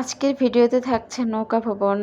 আজকের ভিডিওতে থাকছে নৌকা ভবন।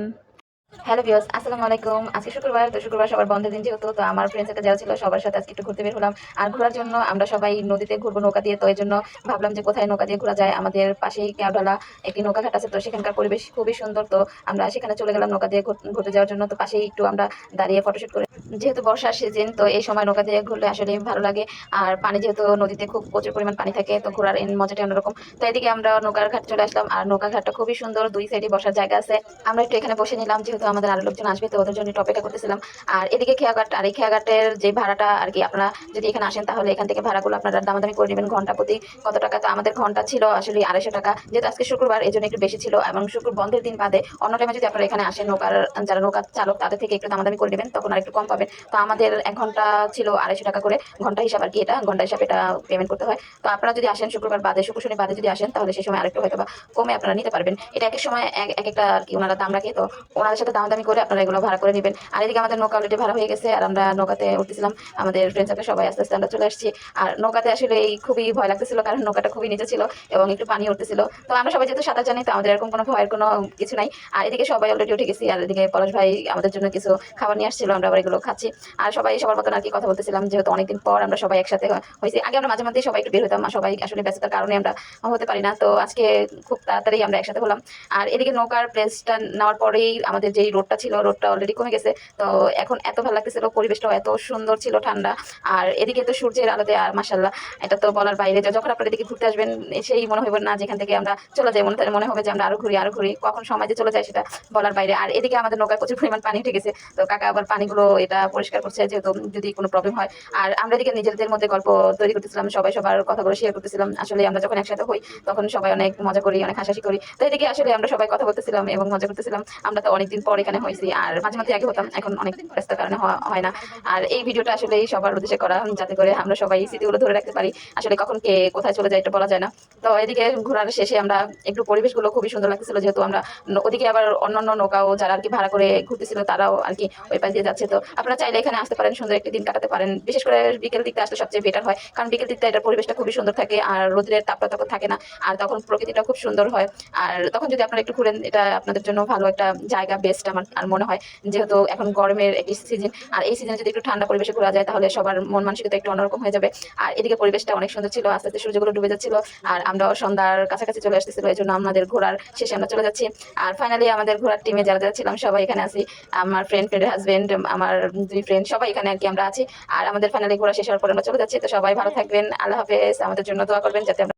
হ্যালো ভিউয়ার্স, আসসালামু আলাইকুম। আজকে শুক্রবার, তো শুক্রবার সবার বন্ধের দিন যেহেতু, তো আমার ফ্রেন্ডস একটা যাওয়া ছিল, সবার সাথে আজকে একটু ঘুরতে বের হলাম। আর ঘোরার জন্য আমরা সবাই নদীতে ঘুরবো নৌকা দিয়ে, তো এই জন্য ভাবলাম যে কোথায় নৌকা দিয়ে ঘোরা যায়। আমাদের পাশেই কেওঢালা একটি নৌকা ঘাট আছে, তো সেখানকার পরিবেশ খুবই সুন্দর। তো আমরা সেখানে চলে গেলাম নৌকা দিয়ে ঘুরতে যাওয়ার জন্য। তো পাশেই একটু আমরা দাঁড়িয়ে ফটোশুট করে, যেহেতু বর্ষার সিজন, তো এই সময় নৌকা দিয়ে ঘুরলে আসলে ভালো লাগে। আর পানি যেহেতু নদীতে খুব প্রচুর পরিমাণ পানি থাকে, তো ঘোরার এই মজাটা অন্যরকম। তো এদিকে আমরা নৌকার ঘাট চলে আসলাম, আর নৌকা ঘাটটা খুবই সুন্দর, দুই সাইডে বসার জায়গা আছে। আমরা একটু এখানে বসে নিলাম, যেহেতু আমাদের আরো লোকজন আসবে, তো ওদের জন্য একটু অপেক্ষা করতেছিলাম। আর এদিকে খেয়াঘাট, আর এই খেয়াঘাটের যে ভাড়াটা আর কি, আপনারা যদি এখানে আসেন তাহলে এখান থেকে ভাড়াগুলো আপনারা দামাদামি করে নেবেন ঘন্টা প্রতি কত টাকা। তো আমাদের ঘন্টা ছিল আসলে 250 টাকা, যেহেতু আজকে শুক্রবার এই জন্য একটু বেশি ছিল, এবং শুক্র বন্ধের দিন বাদে অন্য টাইমে যদি আপনারা এখানে আসেন, নৌকার যারা নৌকা চালক তাদের থেকে একটু দামাদামি করে নেবেন, তখন আর একটু কম পাবেন। তো আমাদের 1 ঘন্টা ছিল 250 টাকা করে, ঘন্টা হিসাব আর কি, এটা ঘন্টা হিসাবে এটা পেমেন্ট করতে হয়। তো আপনারা যদি আসেন শুক্রবার বাদে, শুক্র শনি বাদে যদি আসেন, তাহলে সেই সময় আরেকটু হয়তো বা কমে আপনারা নিতে পারবেন। এটা এক এক সময় এক একটা আর কি ওনারা দাম রাখে, তো ওনাদের সাথে দামাদামি করে আপনারা এগুলো ভাড়া করে নেবেন। আর এদিকে আমাদের নৌকা অলরেডি ভাড়া হয়ে গেছে, আর আমরা নৌকাতে উঠতেছিলাম। আমাদের ফ্রেন্ড সার্কেল সবাই আস্তে আস্তে আমরা চলে আসছি। আর নৌকাতে আসলে এই খুবই ভয় লাগতেছিল, কারণ নৌকাটা খুবই নিচে ছিল এবং একটু পানি উঠতেছিল। তো আমরা সবাই যেহেতু সাঁতার জানি, তো আমাদের এরকম কোনো ভয়ের কোনো কিছু নাই। আর এদিকে সবাই অলরেডি উঠে গেছি, আর এদিকে পলাশ ভাই আমাদের জন্য কিছু খাবার নিয়ে আসছিল, আমরা আবার এগুলো খাচ্ছি। আর সবাই সবার মতন আর কি কথা বলতেছিলাম, যেহেতু অনেকদিন পর আমরা সবাই একসাথে হয়েছি। আগে আমরা মাঝে মাঝে সবাই একটু বের হতাম, আর সবাই আসলে ব্যস্ততার কারণে আমরা হতে পারি না, তো আজকে খুব তাড়াতাড়ি আমরা একসাথে হলাম। আর এদিকে নৌকার প্লেসটা নেওয়ার পরেই আমাদের যেই রোডটা ছিল, রোডটা অলরেডি কমে গেছে। তো এখন এত ভালো লাগতেছিল, পরিবেশটাও এত সুন্দর ছিল, ঠান্ডা। আর এদিকে তো সূর্যের আলোতে আর মাশাল্লাহ, এটা তো বলার বাইরে। যখন আপনারা এদিকে ঘুরতে আসবেন, সেই মনে হবে না যেখান থেকে আমরা চলে যাই, মনে হবে যে আমরা আরো ঘুরি আরো ঘুরি, কখন সময় যে চলে যায় সেটা বলার বাইরে। আর এদিকে আমাদের নৌকায় প্রচুর পরিমাণ পানি উঠে গেছে, তো কাকা আবার পানিগুলো এটা পরিষ্কার করছে, যেহেতু যদি কোনো প্রবলেম হয়। আর আমরা এদিকে নিজেদের মধ্যে গল্প তৈরি করতেছিলাম, সবাই সবার কথাগুলো শেয়ার করতেছিলাম। আসলে আমরা যখন একসাথে হই, তখন সবাই অনেক মজা করি, অনেক হাসাহাসি করি। তো এদিকে আসলে আমরা সবাই কথা বলতেছিলাম এবং মজা করতেছিলাম। আমরা তো অনেকদিন পর এখানে হয়েছি, আর মাঝে মাঝে আগে হতাম, এখন অনেক ব্যস্ততার কারণে হয় না। আর এই ভিডিওটা আসলে সবার উদ্দেশ্যে করা, যাতে করে আমরা সবাই স্মৃতিগুলো ধরে রাখতে পারি। আসলে কখন কে কোথায় চলে যায় এটা বলা যায় না। তো এদিকে ঘোরার শেষে আমরা একটু, পরিবেশগুলো খুবই সুন্দর লাগতেছিল, যেহেতু আমরা ওদিকে আবার অন্যান্য নৌকাও যারা আর কি ভাড়া করে ঘুরতেছিল, তারাও আর কি ওই পাশ দিয়ে যাচ্ছে। তো আপনারা চাইলে এখানে আসতে পারেন, সুন্দর একটি দিন কাটাতে পারেন। বিশেষ করে বিকেল দিকটা আসলে সবচেয়ে বেটার হয়, কারণ বিকেল দিকটা এটার পরিবেশটা খুবই সুন্দর থাকে, আর রোদের তাপটা তখন থাকে না, আর তখন প্রকৃতিটা খুব সুন্দর হয়। আর তখন যদি আপনারা একটু ঘুরেন, এটা আপনাদের জন্য ভালো একটা জায়গা, বেস্ট আমার আর মনে হয়। যেহেতু এখন গরমের একটি সিজন, আর এই সিজনে যদি একটু ঠান্ডা পরিবেশে ঘোরা যায়, তাহলে সবার মন মানসিকতা একটু অন্যরকম হয়ে যাবে। আর এদিকে পরিবেশটা অনেক সুন্দর ছিল, আস্তে আস্তে সূর্যগুলো ডুবে যাচ্ছিল, আর আমরাও সন্ধ্যার কাছাকাছি চলে আসতেছিল, এই জন্য আমাদের ঘোরার শেষে আমরা চলে যাচ্ছি। আর ফাইনালি আমাদের ঘোরার টিমে যারা যারা ছিলাম সবাই এখানে আছি। আমার ফ্রেন্ডের হাজবেন্ড, আমার 2 ফ্রেন্ড, সবাই এখানে আর কি আমরা আছি। আর আমাদের ফাইনালি ঘোরা শেষ হওয়ার পর আমরা চলে যাচ্ছি। তো সবাই ভালো থাকবেন, আল্লাহ হাফেজ। আমাদের জন্য দোয়া করবেন যাতে আমরা